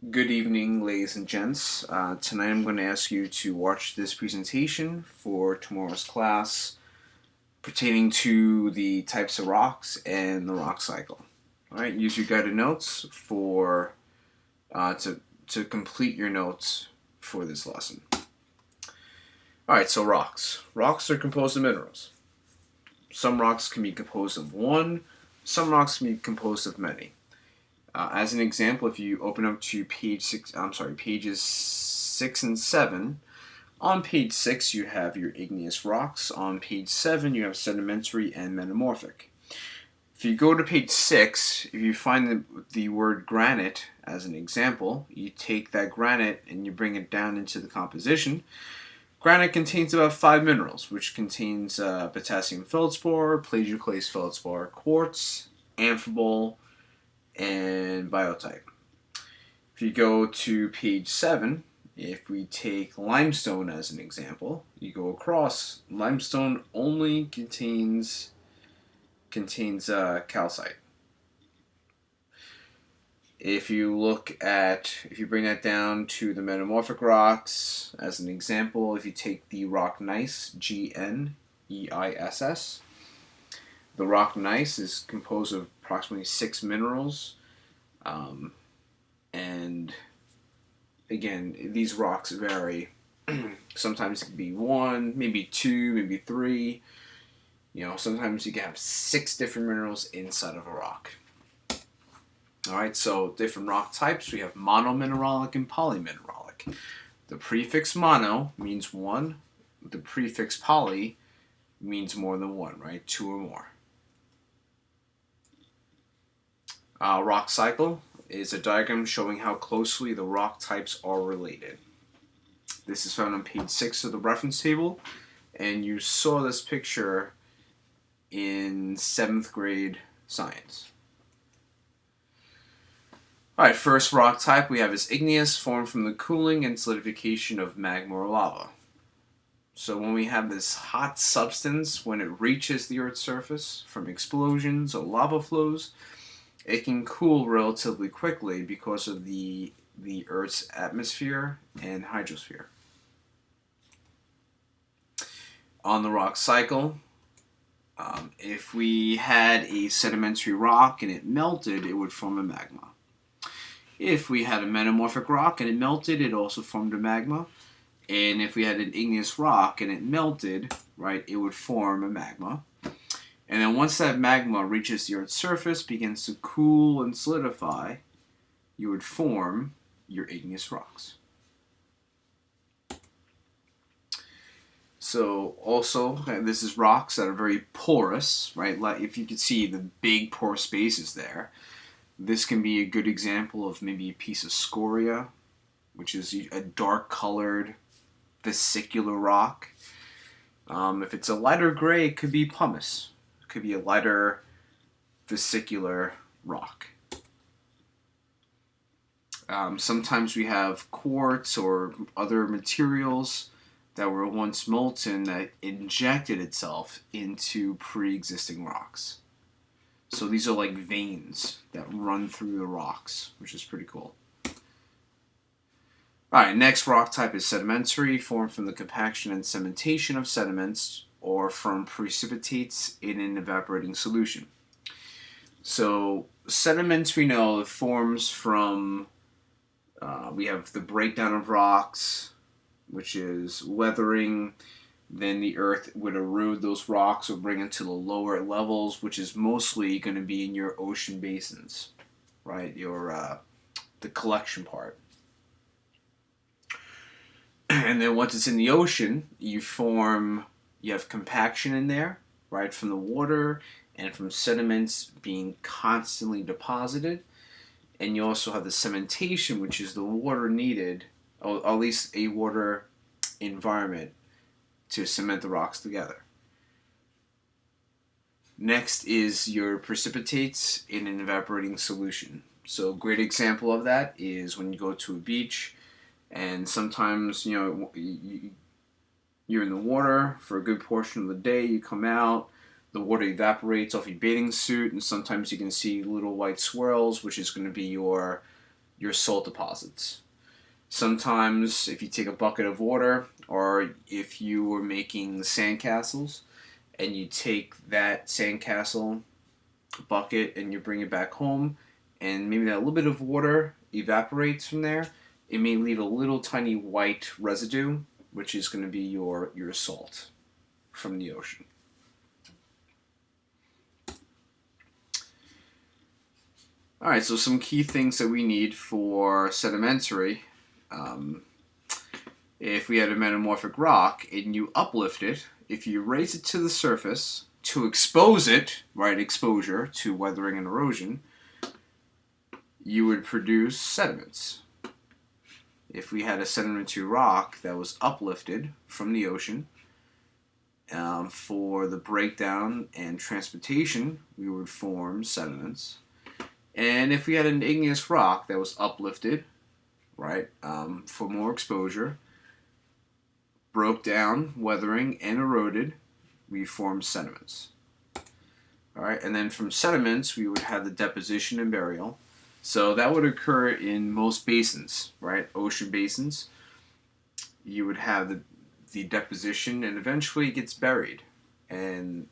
Good evening, ladies and gents. Tonight I'm going to ask you to watch this presentation for tomorrow's class pertaining to the types of rocks and the rock cycle. All right, use your guided notes for to complete your notes for this lesson. All right, so rocks. Rocks are composed of minerals. Some rocks can be composed of one. Some rocks can be composed of many. As an example, if you open up to pages 6 and 7. On page 6, you have your igneous rocks. On page 7, you have sedimentary and metamorphic. If you go to page 6, if you find the word granite as an example, you take that granite and you bring it down into the composition. Granite contains about 5 minerals, which contains potassium feldspar, plagioclase feldspar, quartz, amphibole, and biotite. If you go to page 7, if we take limestone as an example, you go across, limestone only contains calcite. If you bring that down to the metamorphic rocks as an example, if you take the rock gneiss, Gneiss, the rock gneiss is composed of approximately 6 minerals, and again, these rocks vary. Sometimes it can be 1, maybe 2, maybe 3. Sometimes you can have 6 different minerals inside of a rock. All right, so different rock types. We have monomineralic and polymineralic. The prefix mono means 1. The prefix poly means more than 1, right? 2 or more. Rock cycle is a diagram showing how closely the rock types are related. This is found on page 6 of the reference table, and you saw this picture in 7th grade science. Alright, first rock type we have is igneous, formed from the cooling and solidification of magma or lava. So when we have this hot substance, when it reaches the Earth's surface from explosions or lava flows, it can cool relatively quickly because of the Earth's atmosphere and hydrosphere. On the rock cycle, if we had a sedimentary rock and it melted, it would form a magma. If we had a metamorphic rock and it melted, it also formed a magma. And if we had an igneous rock and it melted, right, it would form a magma. And then once that magma reaches the Earth's surface, begins to cool and solidify, you would form your igneous rocks. So also, this is rocks that are very porous, right? Like if you could see the big pore spaces there, this can be a good example of maybe a piece of scoria, which is a dark colored vesicular rock. If it's a lighter gray, it could be pumice. It could be a lighter vesicular rock. Sometimes we have quartz or other materials that were once molten that injected itself into pre-existing rocks. So these are like veins that run through the rocks, which is pretty cool. Alright, next rock type is sedimentary, formed from the compaction and cementation of sediments or from precipitates in an evaporating solution. So sediments, we know, forms from, we have the breakdown of rocks, which is weathering. Then the earth would erode those rocks or bring it to the lower levels, which is mostly going to be in your ocean basins, right? The collection part. And then once it's in the ocean, you have compaction in there, right, from the water and from sediments being constantly deposited. And you also have the cementation, which is the water needed, or at least a water environment, to cement the rocks together. Next is your precipitates in an evaporating solution. So a great example of that is when you go to a beach, and sometimes you're in the water for a good portion of the day. You come out, the water evaporates off your bathing suit, and sometimes you can see little white swirls, which is going to be your your salt deposits. Sometimes if you take a bucket of water, or if you were making sandcastles and you take that sandcastle bucket and you bring it back home, and maybe that little bit of water evaporates from there, it may leave a little tiny white residue, which is going to be your salt from the ocean. Alright, so some key things that we need for sedimentary. If we had a metamorphic rock and you uplift it, if you raise it to the surface to expose it, right, exposure to weathering and erosion, you would produce sediments. If we had a sedimentary rock that was uplifted from the ocean, for the breakdown and transportation, we would form sediments. And if we had an igneous rock that was uplifted, right, for more exposure, broke down, weathering, and eroded, we formed sediments. All right, and then from sediments, we would have the deposition and burial. So that would occur in most basins, right, ocean basins. You would have the deposition, and eventually it gets buried. And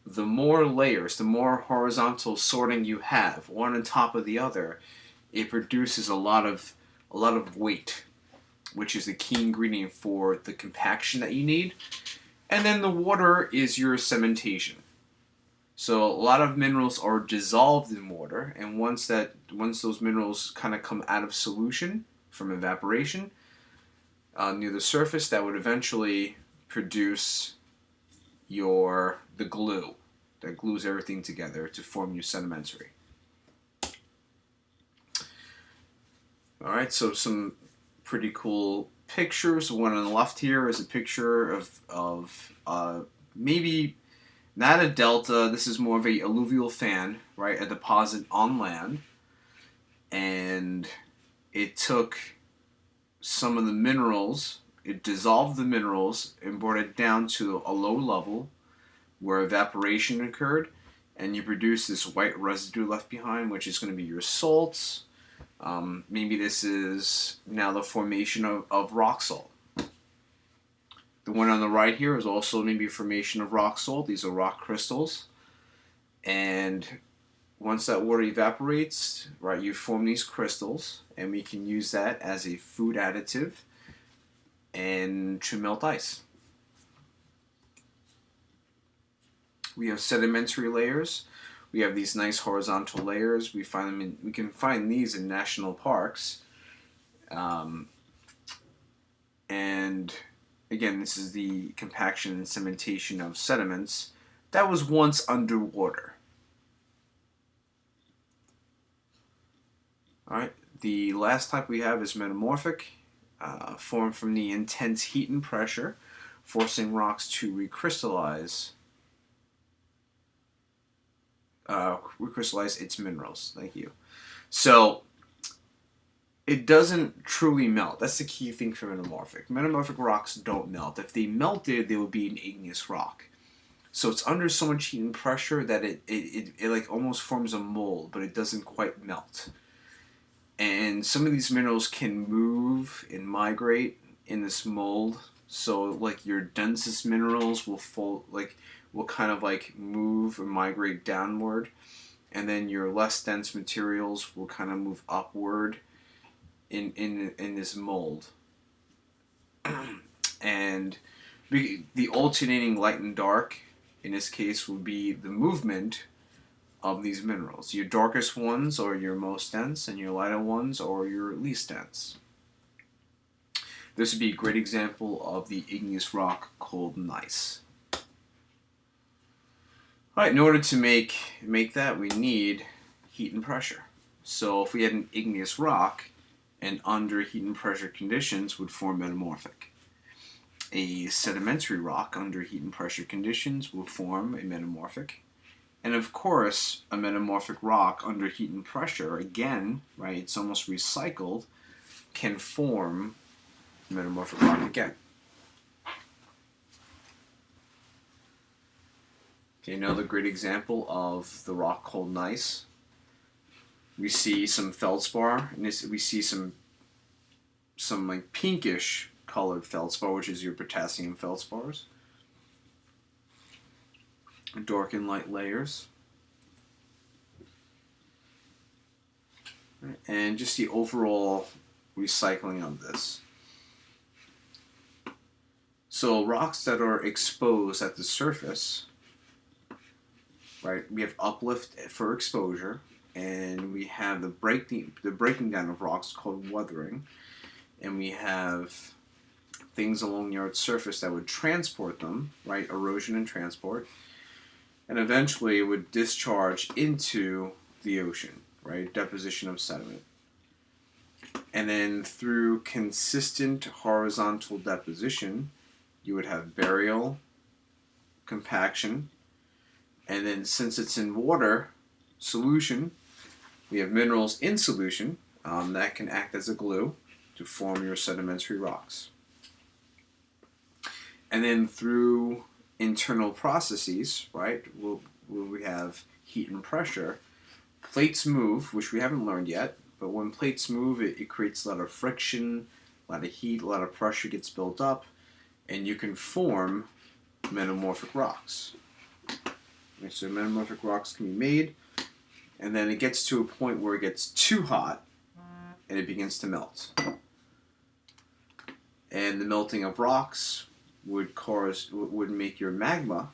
the more layers, the more horizontal sorting you have, one on top of the other, it produces a lot of weight, which is the key ingredient for the compaction that you need. And then the water is your cementation. So a lot of minerals are dissolved in water, and once those minerals kind of come out of solution from evaporation near the surface, that would eventually produce the glue that glues everything together to form your sedimentary. All right, so some pretty cool pictures. The one on the left here is a picture of maybe not a delta. This is more of a alluvial fan, right? A deposit on land, and it took some of the minerals. It dissolved the minerals and brought it down to a low level where evaporation occurred, and you produce this white residue left behind, which is going to be your salts. Maybe this is now the formation of rock salt. The one on the right here is also maybe a formation of rock salt. These are rock crystals. And once that water evaporates, right, you form these crystals, and we can use that as a food additive and to melt ice. We have sedimentary layers. We have these nice horizontal layers. We can find these in national parks. And again, this is the compaction and cementation of sediments that was once underwater. All right. The last type we have is metamorphic, formed from the intense heat and pressure, forcing rocks to recrystallize its minerals. Thank you. So it doesn't truly melt. That's the key thing for metamorphic. Metamorphic rocks don't melt. If they melted, they would be an igneous rock. So it's under so much heat and pressure that it like almost forms a mold, but it doesn't quite melt. And some of these minerals can move and migrate in this mold. So like your densest minerals will kind of like move or migrate downward, and then your less dense materials will kind of move upward in this mold. And the alternating light and dark in this case would be the movement of these minerals. Your darkest ones are your most dense, and your lighter ones are your least dense. This would be a great example of the igneous rock called gneiss. Alright, in order to make that, we need heat and pressure. So if we had an igneous rock, and under heat and pressure conditions would form metamorphic. A sedimentary rock under heat and pressure conditions will form a metamorphic. And of course, a metamorphic rock under heat and pressure, again, right, it's almost recycled, can form metamorphic rock again. Okay, another great example of the rock called gneiss. We see some feldspar, and we see some like pinkish colored feldspar, which is your potassium feldspars. Dark and light layers. And just the overall recycling of this. So rocks that are exposed at the surface, right? We have uplift for exposure, and we have the breaking down of rocks called weathering, and we have things along the Earth's surface that would transport them, right? Erosion and transport, and eventually it would discharge into the ocean, right? Deposition of sediment. And then through consistent horizontal deposition, you would have burial, compaction, and then since it's in water solution, we have minerals in solution that can act as a glue to form your sedimentary rocks. And then through internal processes, right, where we have heat and pressure, plates move, which we haven't learned yet, but when plates move, it creates a lot of friction, a lot of heat, a lot of pressure gets built up, and you can form metamorphic rocks. Okay, so metamorphic rocks can be made, and then it gets to a point where it gets too hot, and it begins to melt. And the melting of rocks would make your magma,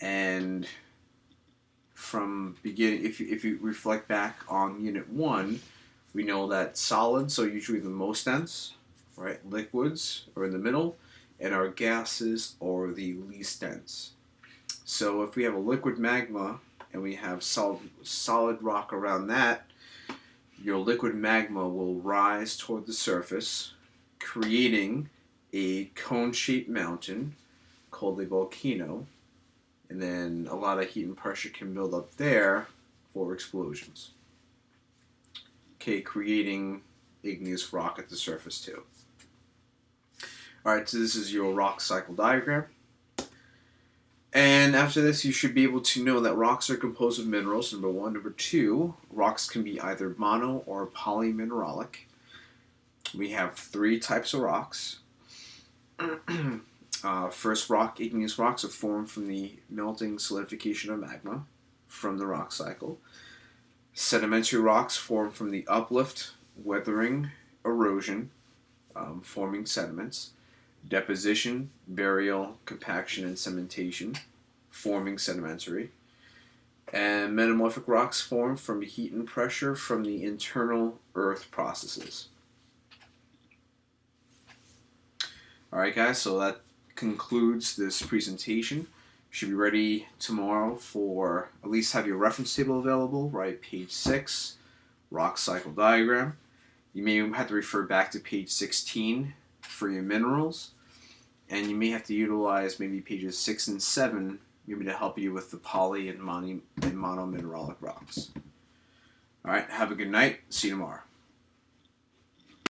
and from beginning, if you reflect back on Unit 1, we know that solids are usually the most dense, right? Liquids are in the middle, and our gases are the least dense. So if we have a liquid magma and we have solid rock around that, your liquid magma will rise toward the surface, creating a cone-shaped mountain called a volcano, and then a lot of heat and pressure can build up there for explosions. Okay, creating igneous rock at the surface too. Alright, so this is your rock cycle diagram. And after this, you should be able to know that rocks are composed of minerals, number one. Number two, rocks can be either mono or polymineralic. We have three types of rocks. First rock, igneous rocks, are formed from the melting solidification of magma from the rock cycle. Sedimentary rocks form from the uplift, weathering, erosion, forming sediments. Deposition, burial, compaction, and cementation, forming sedimentary. And metamorphic rocks form from heat and pressure from the internal earth processes. Alright guys, so that concludes this presentation. You should be ready tomorrow for at least have your reference table available, right? Page 6, rock cycle diagram. You may have to refer back to page 16 for your minerals. And you may have to utilize maybe pages 6 and 7 maybe to help you with the poly and monomineralic rocks. Alright, have a good night. See you tomorrow.